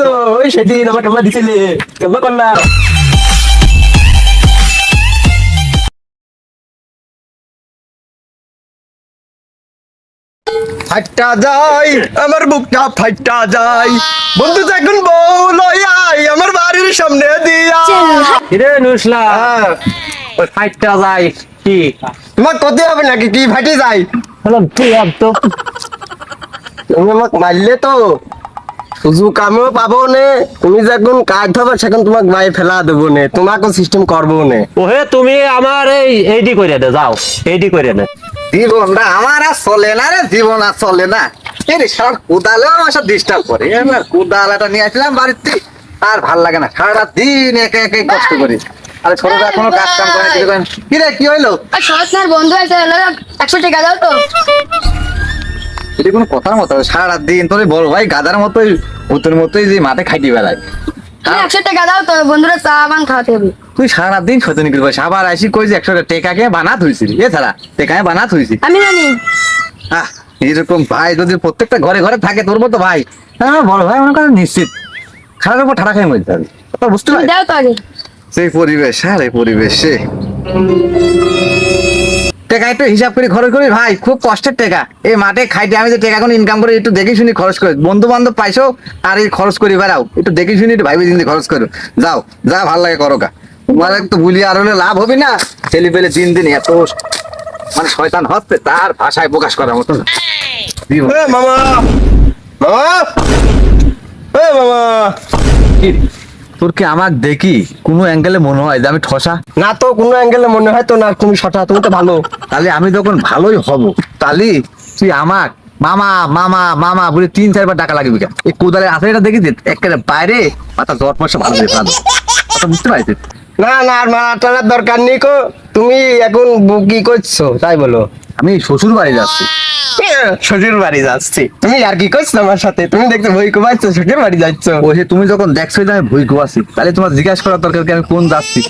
তো ওই সেদিন আমার কেমন দিছিলে কেমন করলাম ফাইটা যায় আমার বুকটা ফাইটা যায় বন্ধু যখন বউ লই আমার বাড়ির সামনে দিয়া রে নুসলা ওই ফাইটটা যায় কি তোমার কত হবে নাকি কি ফাইটে যায় হলো তুই আর তো তুমি আমাকে মারলে তো সুযোগ আমিও পাবো নে তুমি যখন কাজ হবে সেখন তোমাকে মাই ফেলা দেবো নে তোমাকে সিস্টেম করবো নে ওহে তুমি আমার এইডি করে দে যাও এইডি করে দে জীবনটা আমার আর চলে না রে, জীবন আর চলে না। এই সারা কোদালেও আমার সাথে ডিস্টার্ব করে। কোদালাটা নিয়ে আসলাম বাড়িতে, আর ভাল লাগে না, সারা দিন একে একে কষ্ট করি। আরে ছোটটা কোনো কাজ কাম করে না। কি রে কি হইলো? সস্তার বন্ধু আছে 100 টাকা দাও তো। এটা কোনো কথার মতো? সারা দিন তোর বড় ভাই গাদার মতোই ভূতের মতোই যে মাঠে খাইতে বেড়ায়। 100 টাকা দাও তো, বন্ধুরা চা পান খাওয়াতে হবে। তুই সারাদিন শয়তানি করছিস, আবার আসি কই যে 100 টাকাকে বানাত হইছিস। এছাড়া টাকায় বানাত হইছিস। আমি জানি এরকম ভাই যদি প্রত্যেকটা ঘরে ঘরে থাকে তোর মতো ভাই, হ্যাঁ বড় ভাই মনে করেন নিশ্চিত খারাপের উপর ঠাড়া খাই মরতে হবে। বুঝতে পারি দাও তো আগে। সেই পরিবেশ, আর এই পরিবেশে টাকা একটু হিসাব করে খরচ করি ভাই, খুব কষ্টের টাকা। এই মাঠে খাইতে আমি যে টাকা কোনো ইনকাম করে একটু দেখে শুনি খরচ করে, বন্ধু বান্ধব পাইছো আর এই খরচ করি বেড়াও, একটু দেখে শুনি একটু ভাইবে চিন্তে খরচ করো। যাও যা ভাল লাগে করো কা, তোমার একটু ভুলি আর হলে লাভ হবে না। ছেলে পেলে দিন দিন এত মানে শয়তান হচ্ছে তার ভাষায় প্রকাশ করার মতো না। মামা মামা মামা তোর কি আমাক দেখি কোনো অ্যাঙ্গেলে মনে হয় যে আমি ঠসা? না তো কোনো অ্যাঙ্গেলে মনে হয় তো না তুমি সঠা, তুমি তো ভালো। তাহলে আমি যখন ভালোই হব, তাহলে তুই আমাক মামা মামা মামা বলে 3-4 বার টাকা লাগবে। এই কোদালের আশাটা দেখি যে একেবারে বাইরে মাথা জ্বর পয়সা ভালো হয়ে পাবো। কথা বুঝতে পারছিস? না না আর মারাটার দরকার নেই কো, তুমি এখন কি করছো তাই বলো। আমি শ্বশুর বাড়ি যাচ্ছি। শ্বশুর বাড়ি যাচ্ছি, তুমি আর কি করছো আমার সাথে? তুমি দেখতে ভয় কুমাচ্ছ, শ্বশুর বাড়ি যাচ্ছ। ওই যে তুমি যখন দেখছো যে আমি ভুই কুয়াছি, তাহলে তোমার জিজ্ঞাসা করার দরকার কি আমি কোন যাচ্ছি।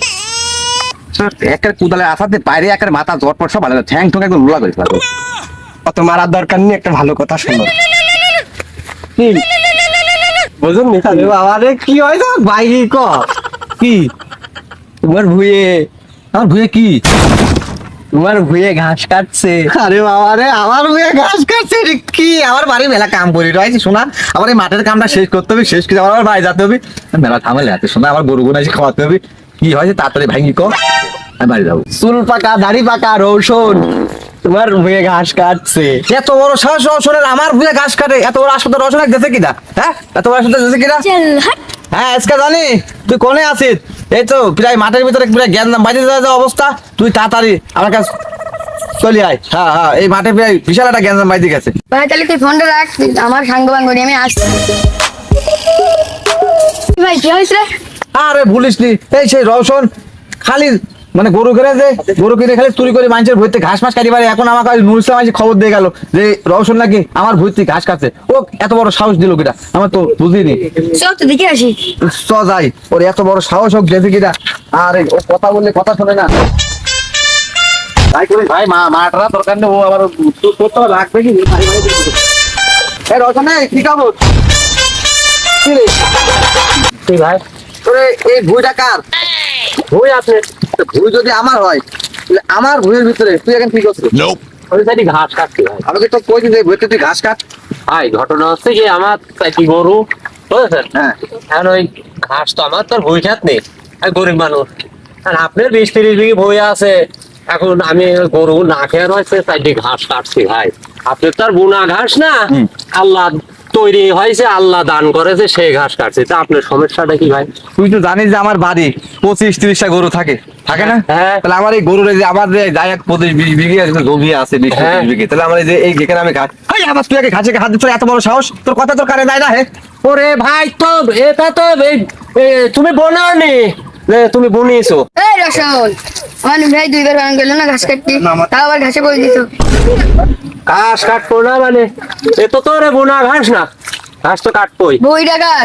একটা কোদালের আশাতে বাইরে একের মাথা জ্বর পয়সা ভালো ঠ্যাং ঠোং একদম লোলা করে ফেলবো। অত মারার দরকার নেই, একটা ভালো কথা শোনো। কি বুঝুন নি বাবারে কি হয় তো ভাই ক কি তোমার ভুয়ে, আমার ভুয়ে কি? তোমার ভুয়ে ঘাস কাটছে। আরে বাবা রে, আমার ভুয়ে ঘাস কাটছে রে কি? আমার বাড়ি মেলা কাম করি রয়েছে শোনা, আমার এই মাঠের কামটা শেষ করতে হবে, শেষ করে আমার বাড়ি যেতে হবে। মেলা ঝামেলা আছে শোনা, আমার গরু গুনা এসে খাওয়াতে হবে। কি হয়েছে তাড়াতাড়ি ভাঙি কর, আমি বাড়ি যাবো। চুল পাকা দাড়ি পাকা রৌশন তোমার ভুয়ে ঘাস কাটছে। এত বড় সাহস রসনের আমার ভুয়ে ঘাস কাটে? এত বড় হাসপাতাল রসন দেশে কিনা? হ্যাঁ এত বড় হাসপাতাল দেশে কিনা? হ্যাঁ আজকে জানি তুই কোনে আছিস? এই তো প্রায় মাঠের ভিতরে প্রায় জ্ঞান বাজে যাওয়া অবস্থা। তুই তাড়াতাড়ি আমার কাছে চলি আয়। হ্যাঁ হ্যাঁ, এই মাঠে প্রায় বিশাল একটা জ্ঞান বাজে গেছে। ভাই তাহলে তুই ফোনটা রাখ, আমার সাঙ্গ বাঙ্গনি আমি আসছি। ভাই কি হয়েছে? আরে ভুলিস নি, এই সেই রওশন খালি মানে গরু কিনে যে গরু কিনে খালি চুরি করে মানুষের ভুঁইতে ঘাস মাস কাটি পারে। এখন আমাকে নুর ইসলাম এসে খবর দিয়ে গেল যে রওশন নাকি আমার ভুঁইতে ঘাস কাটছে। ও এত বড় সাহস দিল কিনা আমার তো বুঝিনি। চল তো দেখে আসি। চ যাই, ওর এত বড় সাহস হোক গেছে কিনা। আরে ও কথা বললে কথা শোনে না। তাই করি ভাই মাটারা দরকার নেই, ও আবার তোর তো লাগবে কি? এই রওশন কি খবর? কি রে তুই ভাই তোরে এই ভুঁইটা কার? ওই আপনি ভুঁই যদি আমার হয় তাহলে আমার ভুঁইয়ের ভিতরে তুই এখন কি করছিস? ওই সাইডে ঘাস কাটছি ভাই। আমাকে তো কই যে ভুঁইতে তুই ঘাস কাট। ভাই ঘটনা হচ্ছে কি আমার চাইটি গরু বুঝেছেন, হ্যাঁ এখন ওই ঘাস তো আমার তো আর ভুই খাত নেই, আমি গরিব মানুষ। আর আপনার 20-30 বিঘি ভুই আছে, এখন আমি ওই গরু না খেয়ে রয়েছে চাইটি ঘাস কাটছি ভাই। আপনার তো আর বুনা ঘাস না, আল্লাহ তৈরি হয়েছে, আল্লাহ দান করেছে, সেই ঘাস কাটছে। তা আপনার সমস্যাটা কি ভাই? তুই তো জানিস যে আমার বাড়ি 25-30টা গরু থাকে থাকে না? হ্যাঁ। তাহলে আমার এই গরুর যে আমার যে যাই 25-20 বিঘি জমি আছে 20-30 হ্যাঁ। বিঘি, তাহলে আমার এই যে এই যেখানে আমি ঘাস এই আমার তুই আগে ঘাসে হাত দিচ্ছ, এত বড় সাহস তোর কথা তোর কানে যায় না? হে ওরে ভাই তো এটা তো তুমি বোনাওনি, তুমি বুনিয়েছো। এই রসন, আমার ভাই 2 বার বান গেল না ঘাস কাটতে, তাও আবার ঘাসে বলে দিত। ঘাস কাটবো না মানে এ তো তোর বোনা ঘাস না, ঘাস তো কাটবোই। বই টাকার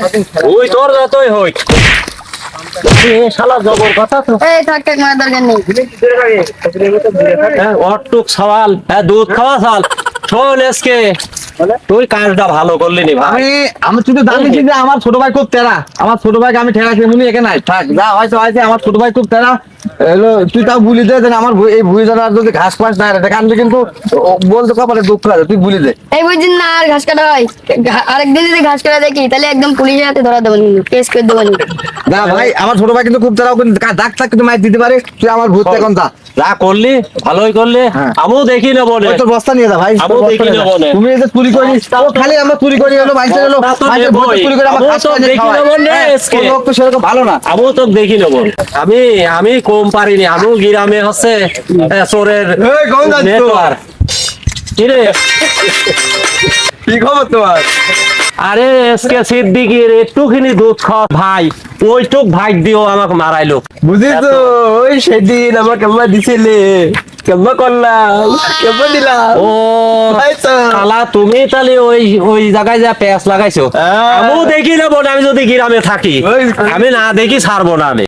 ওই তোর যতই হই শালা জবর কথা তো। এই থাক থাক মার দরকার নেই। হ্যাঁ অটুক সওয়াল, হ্যাঁ দুধ খাওয়া সাল। শোন এসকে তুই কাজটা ভালো করলি নি ভাই। আমি তুই তো জানিস যে আমার ছোট ভাই খুব তেরা, আমার ছোট ভাইকে আমি ঠেকাচ্ছি এমনি এখানে নাই থাক যা হয়েছে হয়েছে, আমার ছোট ভাই খুব তেরা এলো, তুই তাও বলি দে যে আমার এই ভুঁই জানার যদি ঘাস পাস না এটা কারণ কিন্তু বলতে কপালে দুঃখ আছে, তুই বলি দে। এই বুঝছেন না, আর ঘাস কাটা হয়, আরেকদিন যদি ঘাস কাটা দেখি তাহলে একদম পুলিশের হাতে ধরা দেবেন, কেস করে দেবেন। না ভাই আমার ছোট ভাই কিন্তু খুব তেরাও, কিন্তু দাগ থাক কিন্তু মাইর দিতে পারে, তুই আমার ভূত এখন যা যা করলি ভালোই করলি, হ্যাঁ। আমিও দেখি না বলে। ওই তোর বস্তা নিয়ে যা ভাই, আমিও তোর বস্তা দেখি নিয়ে না যা। বলে। তুমি এই যে চুরি করিস, তাও খালি আমরা চুরি করি হলো বাইসে হলো তা তো বাইসে নেবই। চুরি করে আমার আমিও কাজ তো করে দেখি খাওয়াই। না বলে, হ্যাঁ, আজকে। তোর লোক তো সেরকম ভালো না। আমিও তো দেখি নেব। আমি কম পারিনি, আমিও গ্রামে হচ্ছে চোরের এই, কোন যাচ্ছ? নেটওয়ার্ক। কি রে? কি খবর তোমার? আরে এসকে সিদ্দিকির একটুখানি দুধ খাওয়া ভাই, ওইটুক ভাই দিও আমাকে মারাইলো। বুঝিস তো, ওই সেদিন আমার কেমন দিছিলে, কেমন করলাম, কেমন দিলাম। ও তাই তো। শালা তুমি তাহলে ওই ওই জায়গায় যা প্যাঁচ লাগাইছো। হ্যাঁ। আমিও দেখি নেবো না, আমি যদি গ্রামে থাকি ওই- আমি না দেখি ছাড়বো না আমি।